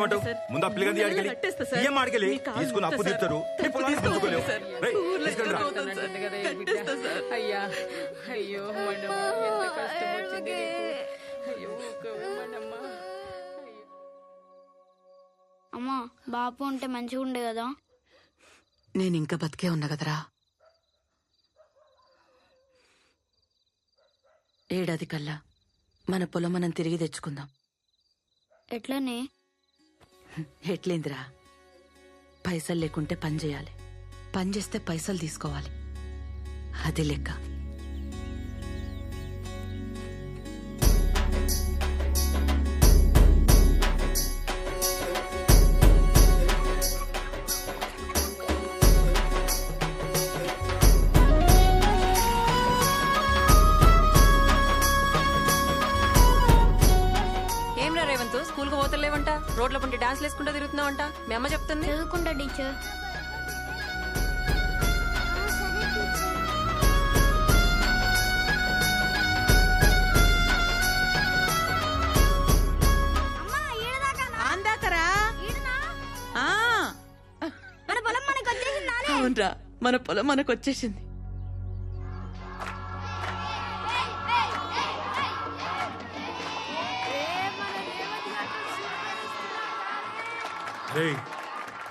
ముందు అప్లిగంది అడిగి ఏం అడగలి తీసుకుని అప్పు తీస్తారు నీ పొలాన్ని గుంజుకోలేవు. రేయ్, తీసుకెళ్ళిరా. అయ్యా అయ్యో మనమ్మా, ఎంత కష్టం వచ్చింది నీకు. అయ్యో మనమ్మా. అమ్మా బాపు ఉంటే మంచిగా ఉండే కదా. నేను ఇంకా బతికే ఉన్నా కదరా. ఏడాది కల్లా మన పొలం మనం తిరిగి తెచ్చుకుందాం. ఎట్లనే? ఎట్లేందిరా, పైసలు లేకుంటే పని చేయాలి, పని చేస్తే పైసలు తీసుకోవాలి, అది లెక్క. స్కూల్ కు పోతలేవంట, రోడ్ల పంటి డాన్స్ వేసుకుంటూ తిరుగుతున్నావంట, మీ అమ్మ చెప్తుంది. చదువుకుంటా టీచర్. అవునరా, మన పొలం మనకు వచ్చేసింది.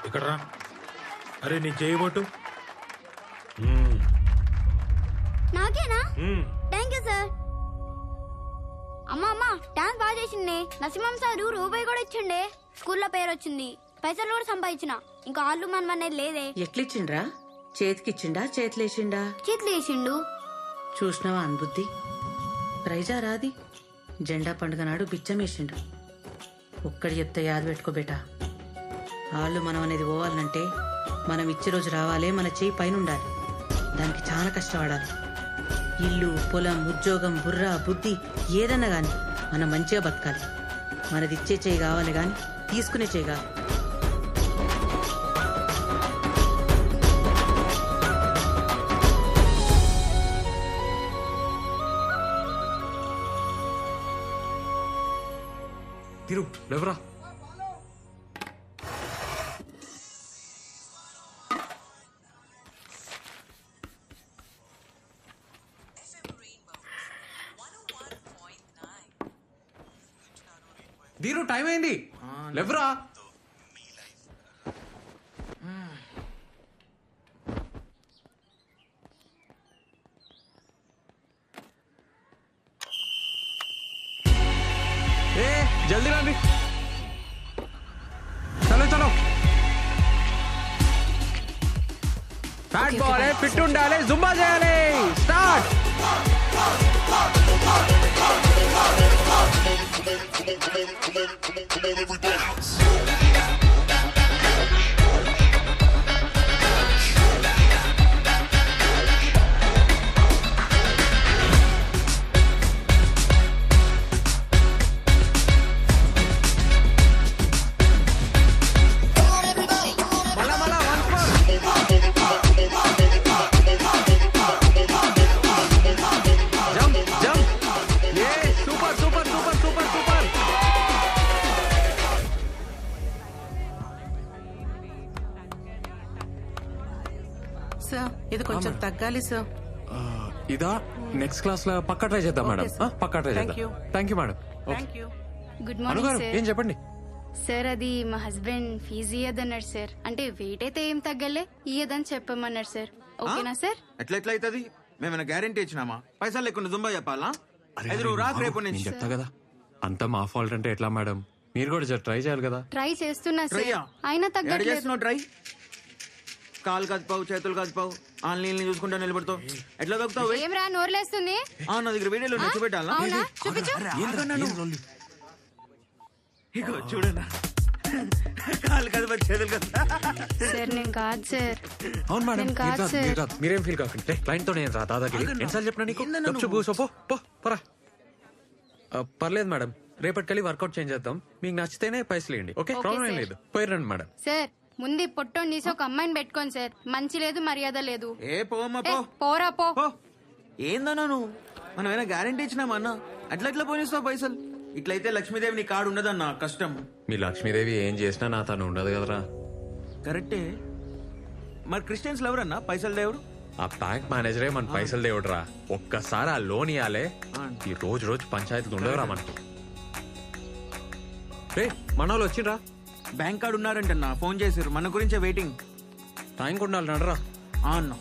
ఇక్కడ రా. అరే నీ చేయబోటు. నాకేనా? Thank you sir. అమ్మా డాన్స్ బాగా చేసిండే. నరసింహం సార్ రూపాయి కూడా ఇచ్చిండే. స్కూల్లో పేరు వచ్చింది, పైసలు కూడా సంపాదించిన. ఇంకా ఆళ్ళు మనమనేది లేదే. ఎట్లిచ్చిండ్రా? చేతికిచ్చిండా చేతులేసిండా? చేతులు వేసిండు. చూసినావా అనుబుద్ధి? ప్రైజా రాది. జెండా పండుగ నాడు బిచ్చమేసిండు. ఒక్కడి చెప్తే యాద పెట్టుకోబేటా. వాళ్ళు మనం అనేది పోవాలంటే మనం ఇచ్చే రోజు రావాలే, మన చేయి పైన ఉండాలి. దానికి చాలా కష్టపడాలి. ఇల్లు, పొలం, ఉద్యోగం, బుర్ర, బుద్ధి ఏదన్నా గాని మనం మంచిగా బతకాలి. మనది ఇచ్చే చేయి కావాలి గాని తీసుకునే చేయి కాదు. తిరు లేవరా. దీరు టైం అయింది, లేవరా. ఏ జల్దీ రండి, చలో చలో. ఫ్యాట్ బాల్ ఫిట్ ఉండాలి, జుంబా చేయాలి. స్టార్ట్. సార్ ఇది కొంచెం తగ్గాలి సార్. ఇదా నెక్స్ట్ క్లాస్ లో పక్కా ట్రై చేద్దాం మేడం. పక్కా ట్రై చేద్దాం. Thank you madam. గుడ్ అనుగారు మార్నింగ్ సార్. ఏం చెప్పండి సార్ అది మా హస్బెండ్ ఫీజు ఇయ్యదన్నాడు సార్. అంటే వెయిట్ అయితే ఏం తగ్గలే, ఇయ్యదని చెప్పమన్నాడు సార్. ఓకేనా సార్? ఎట్లా అవుతుంది? మేమైనా గ్యారంటీ ఇచ్చినామా? పైసలు లేకుండా జుంబా చెప్పాలా? రాకు రేపు నేను చెప్తా కదా. అంతా మా ఫాల్ట్ అంటే ఎట్లా మేడం? మీరు కూడా ట్రై చేయాలి కదా. ట్రై చేస్తున్నా సార్, అయినా తగ్గట్లేదు. ట్రై కాలు కదిపావు, చేతులు కదిపావు, ఆన్లైన్ చూసుకుంటా నిలబడతావు. ఎట్లా తగ్గుతావు? ఏం రా నోర్లేస్తుంది? నా దగ్గర వీడియోలో చూపెట్టాలా? అవునా చూపించు. చూడన్నా, కాలు కదిపా, చేతులు కదిపా. సార్ నేను కాదు సార్. అవును మేడం, నేను కాదు మీరు సార్. కాదు, మీరేం ఫీల్ కాకండి. క్లయింట్ తో నేను రా దాదాగిరి. ఎన్నిసార్లు చెప్పినా నీకు? గప్చుప్ కూసో, పో పోరా. పర్లేదు మేడం, రేపటికెళ్ళి వర్కౌట్ చేంజ్ చేద్దాం. మీకు నచ్చితేనే పైసలు ఇవ్వండి. ఓకే, ప్రాబ్లం ఏం లేదు. పోయి రండి మేడం. సార్ ముందు పొట్టోని తీసి ఒక అమ్మాయిని పెట్టుకోండి సార్. మంచి లేదు, మర్యాద లేదు. ఏ పోమ్మా పో. పోరా పో. ఏందన్నా నువ్వు? మనం ఏమైనా గ్యారంటీ ఇచ్చినామా అన్న? అట్లా పోనిస్తావు పైసలు? ఇట్లయితే లక్ష్మీదేవి నీ కాడు ఉండదన్నా, కష్టం. మీ లక్ష్మీదేవి ఏం చేసినా నా తను ఉండదు కదరా. కరెక్టే. మరి క్రిస్టియన్స్ ఎవరన్నా పైసలు దేవుడు? ఆ బ్యాంక్ మేనేజరే మన పైసలు దేవుడురా. ఒక్కసారి ఆ లోన్ ఇవ్వాలే, ఈ రోజు రోజు పంచాయతీలు ఉండవురా మనకి. రే మన వాళ్ళు వచ్చిండ్రా. బ్యాంక్ కార్డు ఉన్నారంటన్నా, ఫోన్ చేసారు, మన గురించే వెయిటింగ్. టైంకి ఉండాలి నడరా. అన్నా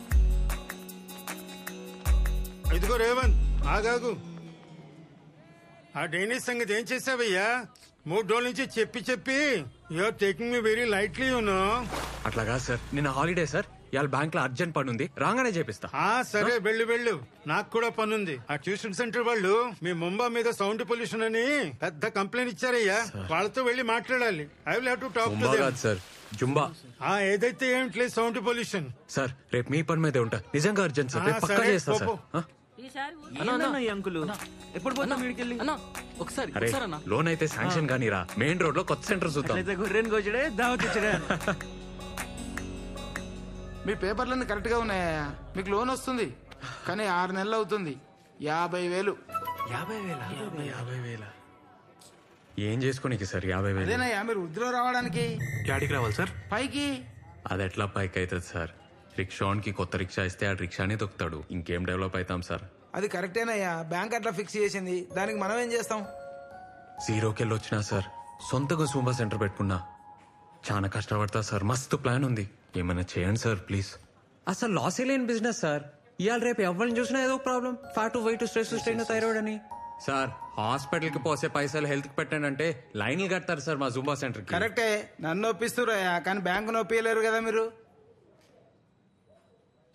ఇదిగో రేవంత్, ఆగాగు. ఆ డైనిస్ సంగతి ఏం చేసావయ్యా? 3 రోజుల నుంచి చెప్పి you're taking me very lightly you know. అట్లా కాదు సార్, నిన్న హాలిడే సార్, ఇవాళ బ్యాంక్ లో అర్జెంట్ పని ఉంది, రాగానే చేపిస్తా. సరే వెళ్ళు. నాకు కూడా పనుంది. ఆ ట్యూషన్ సెంటర్ వాళ్ళు మీ ముంబై మీద సౌండ్ పొల్యూషన్ అని పెద్ద కంప్లైంట్ ఇచ్చారయ్యా. వాళ్ళతో వెళ్ళి మాట్లాడాలి. I will have to talk to Mumba them. కాదు సార్, జుంబా. ఏదైతే ఏమిట్లేదు సౌండ్ పొల్యూషన్. సార్ రేపు మీ పని మీదే ఉంటా, నిజంగా అర్జెంట్ సార్, రేపు పక్కా సరే, చేస్తా సార్. పో. ఆ? ఏందన్నా ఈ అంకులు ఎప్పుడు పోతాం వీడికెళ్ళి? అరే లోన్ అయితే శాంక్షన్ కానీ రా, మెయిన్ రోడ్ లో కొత్త సెంటర్ చూద్దాం. అయితే గొర్రెని కోచడే, దావత్ ఇచ్చడే. మీ పేపర్లన్నీ కరెక్ట్ గా ఉన్నాయా? మీకు లోన్ వస్తుంది, కానీ 6 నెలలు అవుతుంది. 50,000. 50,000 ఏం చేసుకోనికి సార్ 50,000? అదేనయ్యా మీరు వృద్ధిలో రావడానికి. యాడికి రావాలి సార్? పైకి. అది ఎట్లా పైకి అవుతుంది సార్? రిక్షాకి కొత్త రిక్షా ఇస్తే ఆ రిక్షానే తొక్కుతాడు, ఇంకేం డెవలప్ అవుతాం సార్? అది కరెక్టేనయ్యా, బ్యాంక్ అట్లా ఫిక్స్ చేసింది, దానికి మనం ఏం చేస్తాం? జీరోకెళ్ళి వచ్చినా సార్, సొంతగా సూంబా సెంటర్ పెట్టుకున్నా. చాలా కష్టపడతా సార్, మస్తు ప్లాన్ ఉంది, ఏమైనా చేయండి సార్ ప్లీజ్. అసలు లాస్ లేని బిజినెస్ సార్. ఇవాళ రేపు ఎవరిని చూసినా ఏదో problem, fat weight stress strain thyroid అని. సార్ హాస్పిటల్ కి పోసే పైసలు హెల్త్ కి పెట్టండి అంటే లైన్లు కడతారు సార్ మా జూంబా సెంటర్ కి. కరెక్టే, నన్ను ఒప్పిస్తురయ్యా, కానీ బ్యాంకు నొప్పియలేరు కదా మీరు.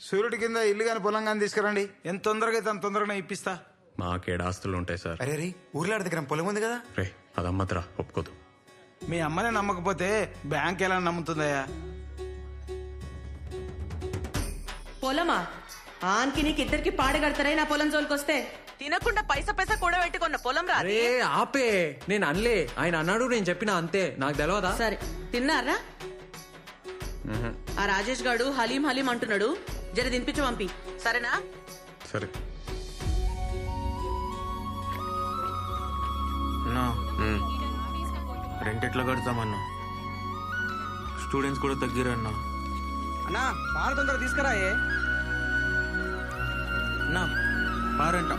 సూర్యుడి కింద ఇల్లు కానీ పొలం కానీ తీసుకురండి, ఎంత తొందరగా అయితే అంత తొందరగా ఇప్పిస్తా. మాకేడ ఆస్తులు ఉంటాయి సార్. అరే ఊర్లో దగ్గర పొలం ఉంది కదా. రే అదమ్మద్రా, ఒప్పుకోదు. మీ అమ్మనే నమ్మకపోతే బ్యాంక్ ఎలా నమ్ముతుందయ్యా? పొలమా ఆన్కి నీకు ఇద్దరికి పాడగడతారా నా పొలం జోలికొస్తే? తినకుండా పైసా కూడా పెట్టుకున్న పొలం రా. అరే ఆపే, నేను అనలే, ఆయన అన్నాడు, నేను చెప్పినా అంతే, నాకు తెలియదా? సరే తిన్నారా? ఆ రాజేష్ గాడు హలీం అంటున్నాడు, జర తినిపించి పంపి, సరేనా? సరే. అన్నా రెంట్ ఎట్లా కడతామన్నా? స్టూడెంట్స్ కూడా తగ్గిరన్నా. అన్నా బాగా తొందరగా తీసుకురాయే. అన్నా పారంట.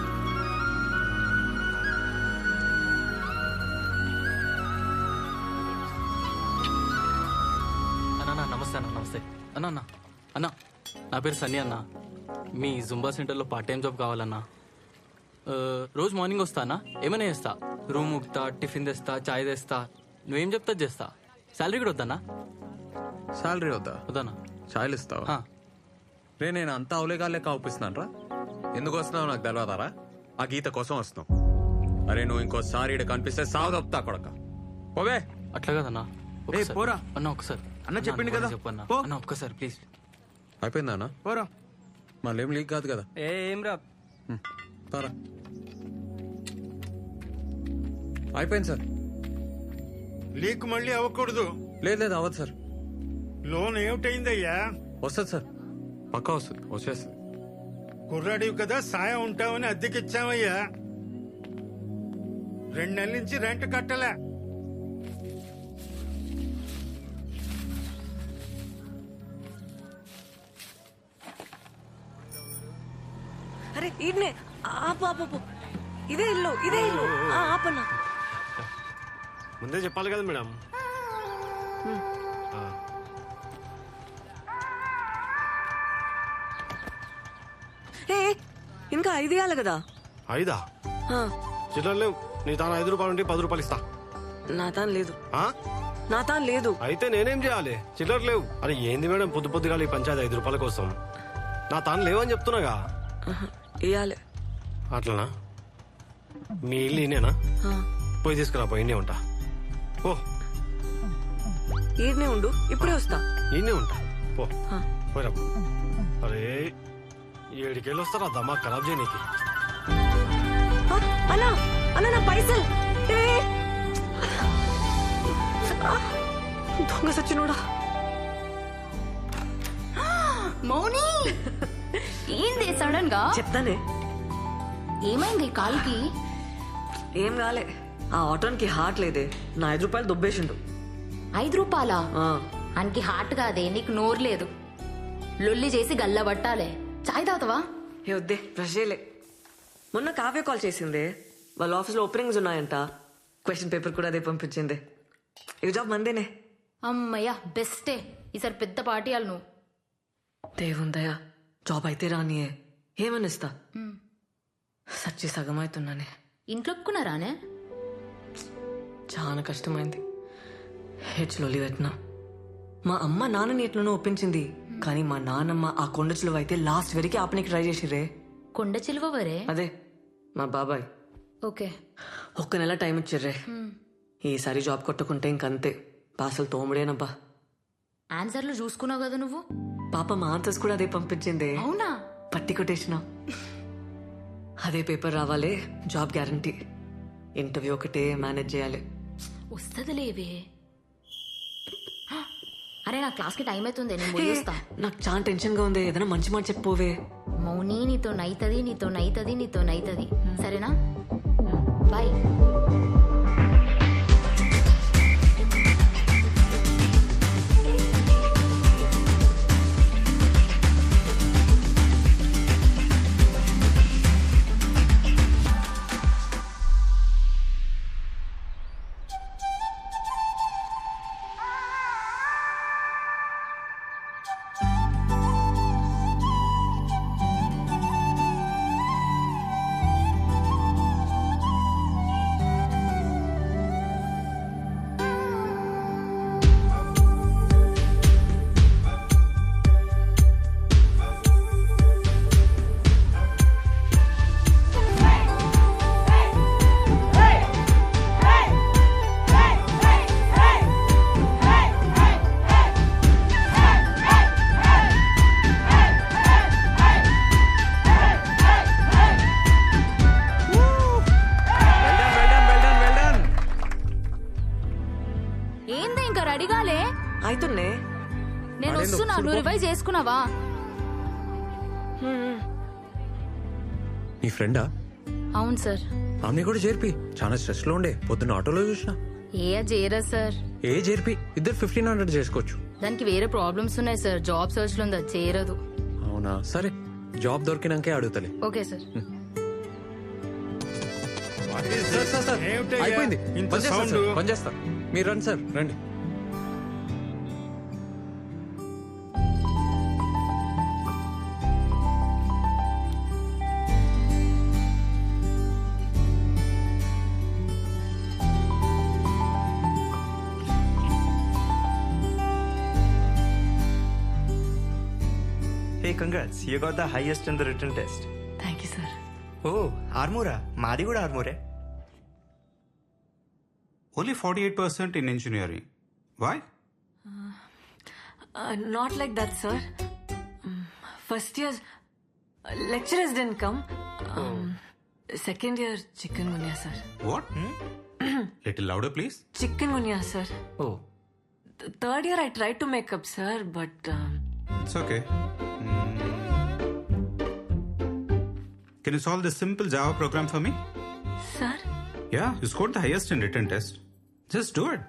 అన్నా నమస్తే అన్న. నమస్తే అన్న. అన్న నా పేరు సన్నీ అన్న. మీ జుంబా సెంటర్లో పార్ట్ టైం జాబ్ కావాలన్నా. రోజు మార్నింగ్ వస్తానా, ఏమైనా చేస్తా, రూమ్ ఉపుతా, టిఫిన్ తెస్తా, చాయ్ తెస్తా, నువ్వేం చెప్తా చేస్తా. శాలరీ కూడా వద్దన్నా? శాలరీ వద్దా? వద్దన్నా. చాయలు ఇస్తావా? రే నేను అంతా అవలేగాలే కాపిస్తున్నాను రా. ఎందుకు వస్తున్నావు నాకు తెలియదారా? ఆ గీత కోసం వస్తున్నావు. అరే నువ్వు ఇంకోసారి ఇక్కడ కనిపిస్తే సాగు తప్పుతా కొడక. పోవే. అట్లా కదన్నా. పోరా అన్న ఒకసారి. అన్న చెప్పింది కదా, చెప్పన్నా పో. అన్న ఒక్కసారి ప్లీజ్. అయిపోయిందా అన్న? పోరా. మళ్ళీ ఏం లీక్ కాదు కదా? ఏం రా. తారా అయిపోయింది సార్. లీక్ మళ్ళీ అవ్వకూడదు. లేదు అవ్వదు సార్. లోన్ ఏమిటైందయ్యా? వస్తుంది సార్, పక్కా వస్తుంది, వచ్చేస్తుంది. కుర్రాడివి కదా, సాయం ఉంటావని అద్దెకిచ్చామయ్యా. 2 నెలల నుంచి రెంట్ కట్టలే. అరే ఈడ్నే ఆపు. ఇదే ఇల్లు ఆపన్నా. ముందే చెప్పాలి కదా మేడం. ఇంకా 5 ఇవ్వాలి కదా. 5 చిల్లర లేవు. నీ తాను 5 రూపాయలు ఉంటే 10 రూపాయలు ఇస్తా. నా తాను లేదు. ఆ? నా తాను లేదు. అయితే నేనేం చేయాలి? చిల్లర లేవు. అరే ఏంది మేడం పొద్దుగా ఈ పంచాయతీ 5 రూపాయల కోసం? నా తాను లేవని చెప్తున్నాగా. ఇవ్వాలి. అట్లనా? మీ ఇల్లు ఈయనేనా? పోయి తీసుకురా, పోయి ఈయనే ఉంటా. పో. ఈడనే ఉండు, ఇప్పుడే వస్తా. ఈయనే ఉంటా, పో. పోయిరా. అరే 7 వస్తారా దమా ఖరాబ్ చేయనీకి? అన్నా నా పైసలు. దొంగ సచ్చినోడా. మౌని ఏంది సడన్ గా? చెప్తానే. ఏమైంది కాలికి? ఏం కాలే, ఆ ఆటోనికి హార్ట్ లేదే, నా 5 రూపాయలు దొబ్బేసిండు. 5 రూపాయలా? ఆ, ఆయనకి హార్ట్ కాదే, నీకు నోరు లేదు. లొల్లి చేసి గల్ల పట్టాలే. చాయ్ తాగుతావా? ఏ వద్దే, బ్రష్ చేయలే. మొన్న కావ్య కాల్ చేసిందే, వాళ్ళ ఆఫీస్లో ఓపెనింగ్స్ ఉన్నాయంట. క్వశ్చన్ పేపర్ కూడా అదే పంపించింది. ఈ జాబ్ మందేనే. అమ్మయ్యా బెస్టే. ఈసారి పెద్ద పార్టీ వాళ్ళు నువ్వు. దేవుందయ్యా, జాబ్ అయితే రానియే, ఏమనిస్తా. సచ్చి సగం అవుతున్నానే. ఇంట్లో ఒప్పుకున్నారానే? చాలా కష్టమైంది. హెడ్స్లో పెట్టినా. మా అమ్మ నాన్నని ఎట్లనో ఒప్పించింది, కానీ మా నాన్నమ్మ ఆ కొండ చిలువ అయితే లాస్ట్ వరకు ఆపనికి ట్రై చేసిరే. కొండ చిలువ వరే? అదే మా బాబాయ్. ఓకే. 1 నెల టైం ఇచ్చిర్రే. ఈసారి జాబ్ కొట్టుకుంటే ఇంకంతే, పాసలు తోముడేనబ్బా. ఆన్సర్లు చూసుకున్నావు కదా నువ్వు. పాప మా ఆన్సర్స్ కూడా అదే పంపించింది. అవునా? పట్టి కొట్టేసిన. అదే పేపర్ రావాలి, జాబ్ గ్యారంటీ. ఇంటర్వ్యూ ఒకటే మేనేజ్ చేయాలి. వస్తుందిలేవే. అరే నా క్లాస్కి టైం అవుతుంది, నేను పోయిస్తా. నాకు చాలా టెన్షన్ గా ఉంది, ఏదైనా మంచి మాట చెప్పోవే. మౌని నీతో నైతది, నీతో నైతది, నీతో నైతది. సరేనా? బాయ్. అవుతుండే. నేను వస్తున్నా, నువ్వు రివైజ్ చేసుకున్నావా? నీ ఫ్రెండా? అవును సార్. ఆమె కూడా చేర్పి, చాలా స్ట్రెస్ లో ఉండే, పొద్దున్న ఆటోలో చూసిన. చేయరా సార్? చేర్పి, ఇద్దరు 1500 చేసుకోవచ్చు. దానికి వేరే ప్రాబ్లమ్స్ ఉన్నాయి సార్, జాబ్ సర్చ్ లో ఉంది, అది చేయరదు. అవునా, సరే జాబ్ దొరికినాకే అడుగుతలే. Okay sir. అయిపోయింది, పనిచేస్తా. మీరు రండి సార్, రండి. Hey, congrats. You got the highest in the written test. Thank you, sir. Oh, Armora. Madi kuda Armore. Only 48% in engineering. Why? Not like that, sir. First year lecturers didn't come. Second year chikungunya, sir. What? Little louder, please. Chikungunya, sir. Oh. Third year I tried to make up, sir, but It's okay. Can you solve this simple Java program for me? Sir? Yeah, you scored the highest in written test. Just do it.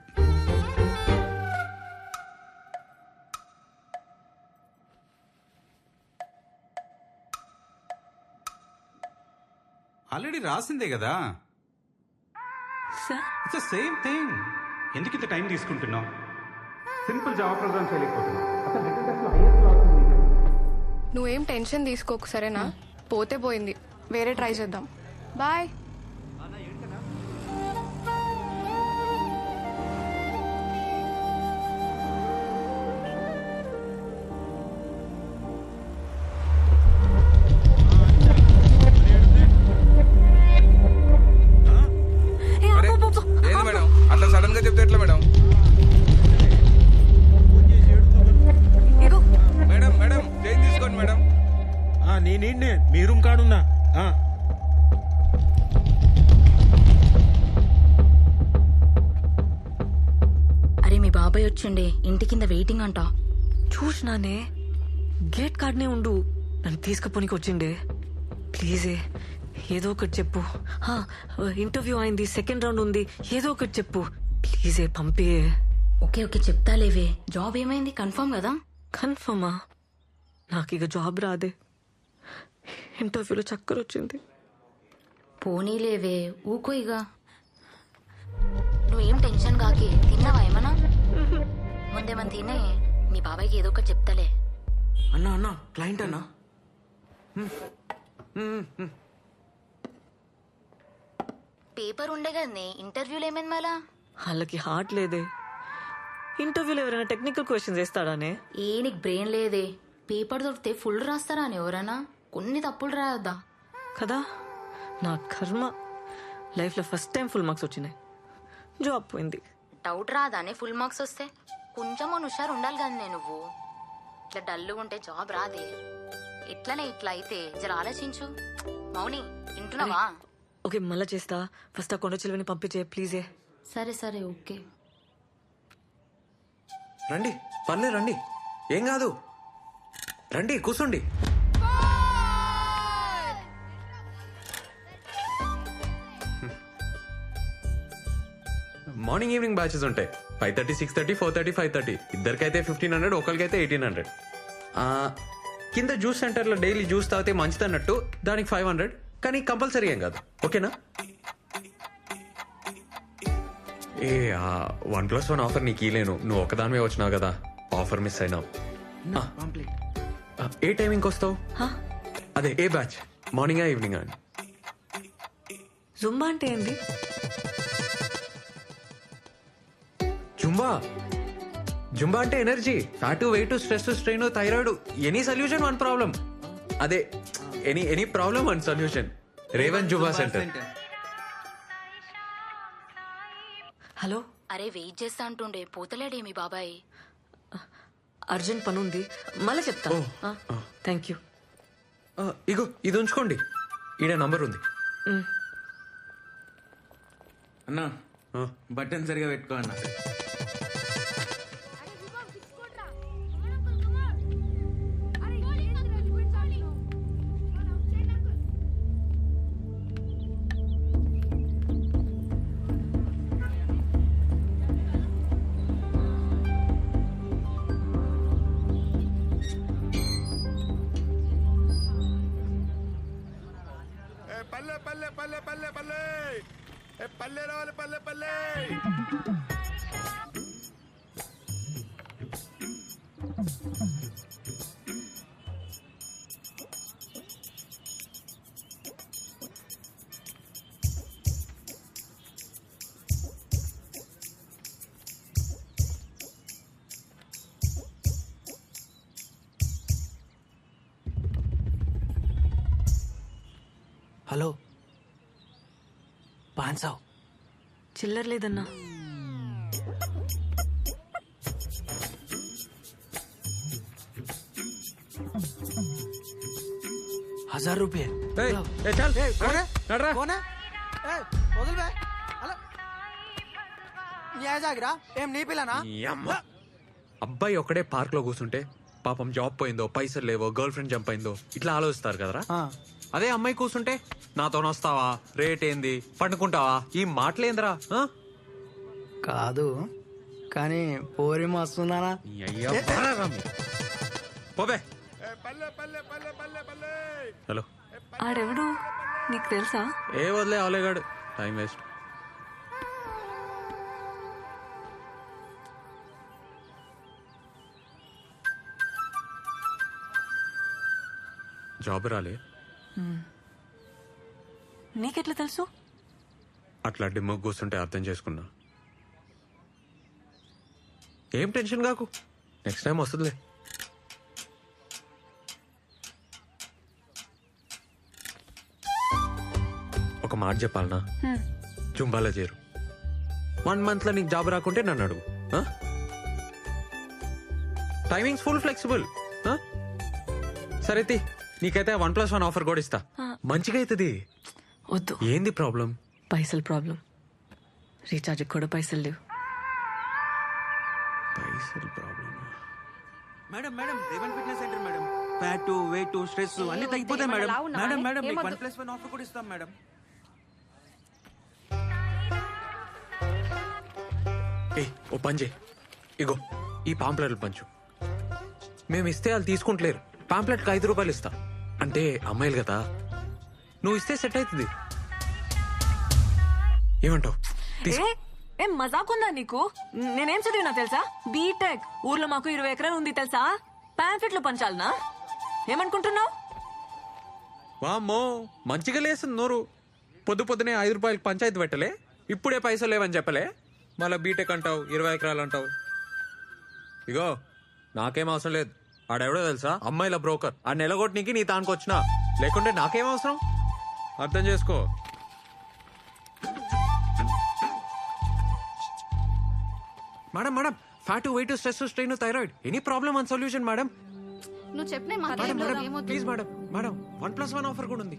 Already రాసిందే కదా. It's the same thing. ఎందుకు ఇంత time తీసుకుంటున్నావు? Simple Java program చేయలేకపోతున్నావు. అసలు written test లో highest అవుతుంది. నువ్వేం టెన్షన్ తీసుకోకు, సరేనా? పోతే పోయింది, వేరే ట్రై చేద్దాం. బాయ్. ఏంది మేడం అట్లా సడన్ గా చెప్తే ఎట్లా మేడం? మేడం మేడం చేంజ్ తీసుకోండి మేడం. నేనే మీ రూమ్ కాడున్నా. అరే మీ బాబాయ్ వచ్చిండే, ఇంటి కింద వెయిటింగ్ అంట. చూసినానే, గేట్ కాడనే ఉండు, నన్ను తీసుకుపోనికి వచ్చిండే. ప్లీజే ఏదో ఒకటి చెప్పు. ఇంటర్వ్యూ అయింది, సెకండ్ రౌండ్ ఉంది, ఏదో ఒకటి చెప్పు ప్లీజే, పంపే. ఓకే చెప్తాలేవే. జాబ్ ఏమైంది? కన్ఫర్మ్ కదా? కన్ఫర్మా? నాకు ఇక జాబ్ రాదే. ఇంటర్వ్యూలో చక్కర వచ్చింది. పోనీలేవే, ఊకో ఇక. నువ్వేం టెన్షన్ కాకి. తిన్నావా ఏమన్నా? ముందేమన్నా తినే. మీ బాబాయ్కి ఏదో ఒకటి చెప్తాలే. అన్నా క్లయింట్ అన్నా. పేపర్ ఉండే కదనే, ఇంటర్వ్యూలు ఏమైంది మళ్ళా? వాళ్ళకి హార్ట్ లేదే. ఇంటర్వ్యూలో ఎవరైనా టెక్నికల్ క్వశ్చన్స్ వేస్తాడానే? నీకు బ్రెయిన్ లేదే. పేపర్ దొరికితే ఫుల్ రాస్తారా అని ఎవరన్నా? కొన్ని తప్పులు రాయొద్దా కదా? నా కర్మ, లైఫ్లో ఫస్ట్ టైం ఫుల్ మార్క్స్ వచ్చినాయి. జాబ్ పోయింది. డౌట్ రాదానే ఫుల్ మార్క్స్ వస్తే? కొంచెం హుషారు ఉండాలి కదనే నువ్వు. ఇట్లా డల్లుగా ఉంటే జాబ్ రాదే. ఎట్లనే ఇట్లా అయితే జర ఆలోచించు. మౌని వింటున్నావా? ఓకే, మళ్ళా చేస్తా. ఫస్ట్ ఆ కొండ చిలువని పంపించే ప్లీజే. సరే ఓకే. రండి, పర్లే రండి, ఏం కాదు. రండి, కూర్చోండి. మార్నింగ్ ఈవినింగ్ బ్యాచెస్ ఉంటాయి. 5:30, 6:30, 4:30, 5:30. ఇద్దరికైతే 1500, ఒకరికైతే 1800. కింద జ్యూస్ సెంటర్లో డైలీ జ్యూస్ తాగితే మంచిది అన్నట్టు దానికి 500, కానీ కంపల్సరీ ఏం కాదు. ఓకేనా? ఏ 1+1 ఆఫర్ నీకు ఇలేను. నువ్వు ఒకదానివే వచ్చినావు కదా, ఆఫర్ మిస్ అయినావు. ఏ టైమింగ్కి వస్తావు? అదే ఏ బ్యాచ్, మార్నింగా ఈవినింగ్ అని? జుంబా అంటే ఏంది? జుంబా అంటే energy, fat, weight, stress, strain, thyroid, any solution one problem. అదే any problem one solution. Revan Zumba centre. Hello. అరే వెయిట్ చేస్తా అంటుండే, పోతలేడే మీ బాబాయ్? అర్జెంట్ పని ఉంది, మళ్ళీ చెప్తా. Thank you. ఇగో ఇది ఉంచుకోండి, ఈడ నంబర్ ఉంది. అన్నా బటన్ సరిగా పెట్టుకో అన్నా. పల్లె రావాలి, పల్లె. హలో, 500 చిల్లర లేదన్నా. ₹1000. అబ్బాయి ఒకడే పార్క్ లో కూర్చుంటే పాపం జాబ్ పోయిందో, పైసలు లేవో, గర్ల్ ఫ్రెండ్ జంప్ అయిందో ఇట్లా ఆలోచిస్తారు కదరా. అదే అమ్మాయి కూర్చుంటే నాతో వస్తావా, రేట్ ఏంది, పండుకుంటావా, ఈ మాటలేందిరా. కాదు కానీ పోరి మస్తున్నానా? పోబే. హలో, ఆడెవడు నీకు తెలుసా? ఏ వదిలే అవలేగాడు, టైం వేస్ట్. జాబ్ రాలే. నీకెట్లా తెలుసు? అట్లా డిమ్మ కూర్చుంటే అర్థం చేసుకున్నా. ఏం టెన్షన్ కాకు, నెక్స్ట్ టైం వస్తుందిలే. ఒక మాట చెప్పాలనా, జుంబాలో చేరు. 1 month లో నీకు జాబ్ రాకుంటే నన్ను అడుగు. Timings full flexible. సరే నీకైతే 1+1 ఆఫర్ కూడా ఇస్తా, మంచిగా అవుతుంది. వద్దు. ఏంది ప్రాబ్లం? పైసలు ప్రాబ్లం. రీఛార్జ్ కూడా పైసలు లేవు. పైసలు problem. Madam Revan fitness center madam. Fat weight stress అన్ని తగ్గిపోతాయి మేడం. మేడం మేడం మీకు 1+1 ఆఫర్ కూడా ఇస్తాం మేడం. ఏ ఓ పని చేయి, ఇగో ఈ పాంప్లెట్లు పంచు. మేము ఇస్తే వాళ్ళు తీసుకుంటలేరు. పాంప్లెట్కి 5 రూపాయలు ఇస్తా. అంటే అమ్మాయిలు కదా, నువ్వు ఇస్తే సెట్ అవుతుంది. ఏమంటావు? ఏం మజాకుందా నీకు? నేనేం చదివినా తెలుసా? బీటెక్. ఊర్లో మాకు 20 ఎకరాలు ఉంది తెలుసా? ప్యాంకెట్లు పంచాలనా? ఏమనుకుంటున్నావు? వామ్మో మంచిగా లేస్తుంది నోరు. పొద్దునే 5 రూపాయలకి పంచాయతీ పెట్టలే, ఇప్పుడే పైసలు లేవని చెప్పలే, మళ్ళీ బీటెక్ అంటావు, 20 ఎకరాలు అంటావు. ఇగో నాకేం అవసరం లేదు. ఆడెవడో తెలుసా? అమ్మాయిల బ్రోకర్. ఆ నెలగొట్టనికి నీ తానికి వచ్చినా, లేకుంటే నాకేం అవసరం? అర్థం చేసుకో. Madam madam, fat weight stress strain thyroid any problem and solution madam. నువ్వు చెప్పిన madam madam please madam, madam 1+1 offer కూడా ఉంది.